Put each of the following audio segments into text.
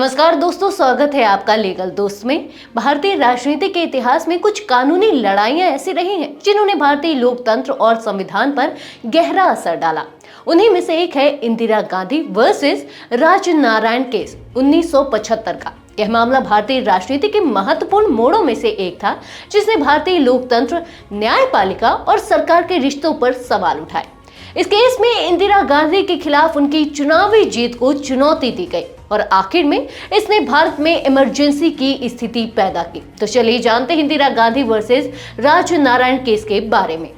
नमस्कार दोस्तों, स्वागत है आपका लीगल दोस्त में। भारतीय राजनीति के इतिहास में कुछ कानूनी लड़ाइयां ऐसी रही हैं जिन्होंने भारतीय लोकतंत्र और संविधान पर गहरा असर डाला। उन्हीं में से एक है इंदिरा गांधी वर्सेस राजनारायण केस 1975 का। यह मामला भारतीय राजनीति के महत्वपूर्ण मोड़ों में से एक था, जिसने भारतीय लोकतंत्र, न्यायपालिका और सरकार के रिश्तों पर सवाल उठाए। इस केस में इंदिरा गांधी के खिलाफ उनकी चुनावी जीत को चुनौती दी गई और आखिर में इसने भारत में इमरजेंसी की स्थिति पैदा की। तो चलिए जानते हैं इंदिरा गांधी वर्सेस राजनारायण केस के बारे में।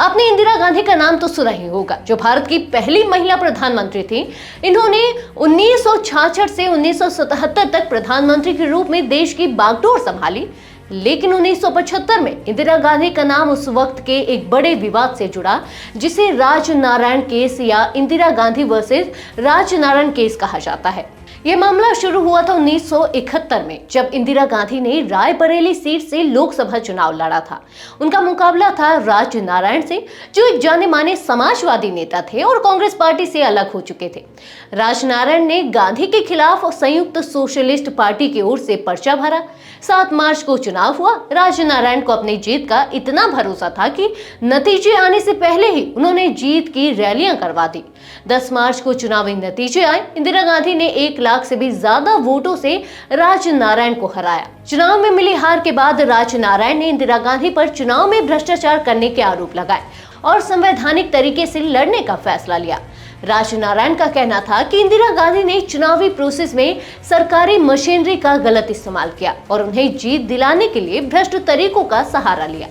आपने इंदिरा गांधी का नाम तो सुना ही होगा, जो भारत की पहली महिला प्रधानमंत्री थी। इन्होंने 1966 से 1977 तक प्रधानमंत्री के रूप में देश की बागडोर संभाली, लेकिन 1975 में इंदिरा गांधी का नाम उस वक्त के एक बड़े विवाद से जुड़ा, जिसे राजनारायण केस या इंदिरा गांधी वर्सेस राजनारायण केस कहा जाता है। यह मामला शुरू हुआ था 1971 में, जब इंदिरा गांधी ने रायबरेली सीट से लोकसभा चुनाव लड़ा था। उनका मुकाबला था राजनारायण से, जो एक जाने माने समाजवादी नेता थे और कांग्रेस पार्टी से अलग हो चुके थे। राजनारायण ने गांधी के खिलाफ संयुक्त सोशलिस्ट पार्टी की ओर से पर्चा भरा। 7 मार्च को चुनाव हुआ। राजनारायण को अपनी जीत का इतना भरोसा था कि नतीजे आने से पहले ही उन्होंने जीत की रैलियां करवा दी। 10 मार्च को चुनावी नतीजे आए। इंदिरा गांधी ने 1 लाख से भी ज्यादा वोटों से राजनारायण को हराया। चुनाव में मिली हार के बाद राजनारायण ने इंदिरा गांधी पर चुनाव में भ्रष्टाचार करने के आरोप लगाए और संवैधानिक तरीके से लड़ने का फैसला लिया। राजनारायण का कहना था कि इंदिरा गांधी ने चुनावी प्रोसेस में सरकारी मशीनरी का गलत इस्तेमाल किया और उन्हें जीत दिलाने के लिए भ्रष्ट तरीकों का सहारा लिया।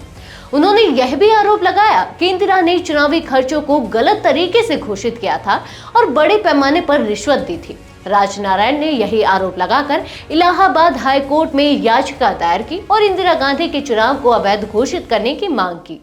उन्होंने यह भी आरोप लगाया कि इंदिरा ने चुनावी खर्चों को गलत तरीके से घोषित किया था और बड़े पैमाने पर रिश्वत दी थी। राजनारायण ने यही आरोप लगाकर इलाहाबाद हाई कोर्ट में याचिका दायर की और इंदिरा गांधी के चुनाव को अवैध घोषित करने की मांग की।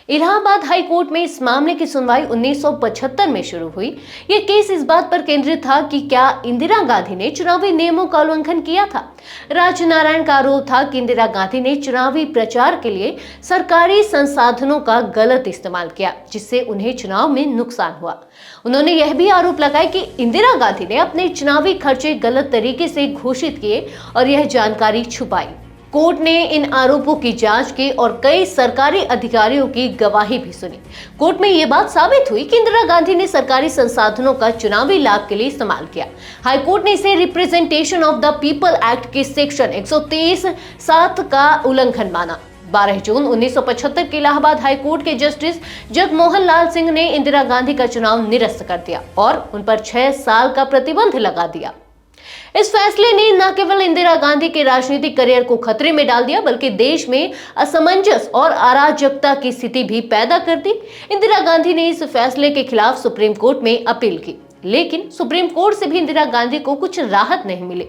इलाहाबाद हाई कोर्ट में इस मामले की सुनवाई 1975 में शुरू हुई। यह केस इस बात पर केंद्रित था कि क्या इंदिरा गांधी ने चुनावी नियमों का उल्लंघन किया था। राजनारायण का आरोप था कि इंदिरा गांधी ने चुनावी प्रचार के लिए सरकारी संसाधनों का गलत इस्तेमाल किया, जिससे उन्हें चुनाव में नुकसान हुआ। उन्होंने यह भी आरोप लगाया कि इंदिरा गांधी ने अपने चुनावी खर्चे गलत तरीके से घोषित किए और यह जानकारी छुपाई। कोर्ट ने इन आरोपों की जांच की और कई सरकारी अधिकारियों की गवाही भी सुनी। कोर्ट में यह बात साबित हुई कि इंदिरा गांधी ने सरकारी संसाधनों का चुनावी लाभ के लिए इस्तेमाल किया। हाई कोर्ट ने इसे representation of the people act के सेक्शन 123(7) का उल्लंघन माना। 12 जून 1975 के इलाहाबाद हाई कोर्ट के जस्टिस जगमोहन लाल सिंह ने इंदिरा गांधी का चुनाव निरस्त कर दिया और उन पर 6 साल का प्रतिबंध लगा दिया। इस फैसले ने न केवल इंदिरा गांधी के राजनीतिक करियर को खतरे में डाल दिया, बल्कि देश में असमंजस और अराजकता की स्थिति भी पैदा कर दी। इंदिरा गांधी ने इस फैसले के खिलाफ सुप्रीम कोर्ट में अपील की, लेकिन सुप्रीम कोर्ट से भी इंदिरा गांधी को कुछ राहत नहीं मिली।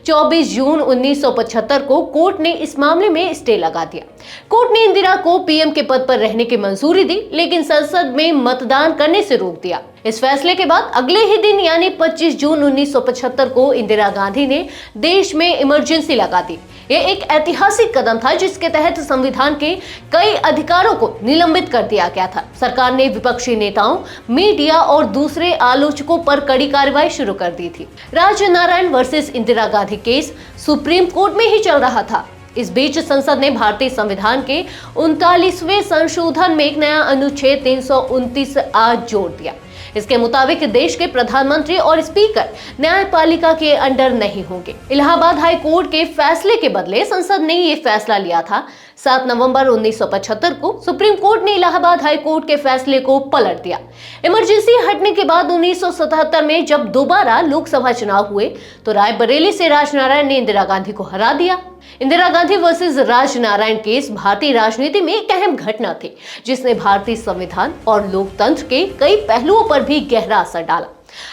24 जून 1975 को कोर्ट ने इस मामले में स्टे लगा दिया। कोर्ट ने इंदिरा को पीएम के पद पर रहने की मंजूरी दी, लेकिन संसद में मतदान करने से रोक दिया। इस फैसले के बाद अगले ही दिन यानी 25 जून 1975 को इंदिरा गांधी ने देश में इमरजेंसी लगा दी। यह एक ऐतिहासिक कदम था, जिसके तहत संविधान के कई अधिकारों को निलंबित कर दिया गया था। सरकार ने विपक्षी नेताओं, मीडिया और दूसरे आलोचकों पर कड़ी कार्रवाई शुरू कर दी थी। Rajnarayan versus Indira Gandhi case supreme court में ही चल रहा था। इस बीच संसद ने भारतीय संविधान के 39वें संशोधन में एक नया अनुच्छेद 329(a) जोड़ दिया। इसके मुताबिक देश के प्रधानमंत्री और स्पीकर न्यायपालिका के अंडर नहीं होंगे। इलाहाबाद हाई कोर्ट के फैसले के बदले संसद ने यह फैसला लिया था। 7 नवंबर 1975 को सुप्रीम कोर्ट ने इलाहाबाद हाई कोर्ट के फैसले को पलट दिया। इमरजेंसी हटने के बाद 1977 में जब दोबारा लोकसभा चुनाव हुए, तो रायबरेली से राजनारायण ने इंदिरा गांधी को हरा दिया। इंदिरा गांधी वर्सेस राजनारायण केस भारतीय राजनीति में एक अहम घटना थी, जिसने भारतीय संविधान और लोकतंत्र के कई पहलुओं पर भी गहरा असर डाला।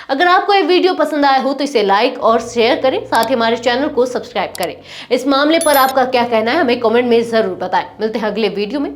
अगर आपको ये वीडियो पसंद आया हो तो इसे लाइक और शेयर करें, साथ ही हमारे चैनल को सब्सक्राइब करें। इस मामले पर आपका क्या कहना है हमें कमेंट में जरूर बताएं। मिलते हैं अगले वीडियो में।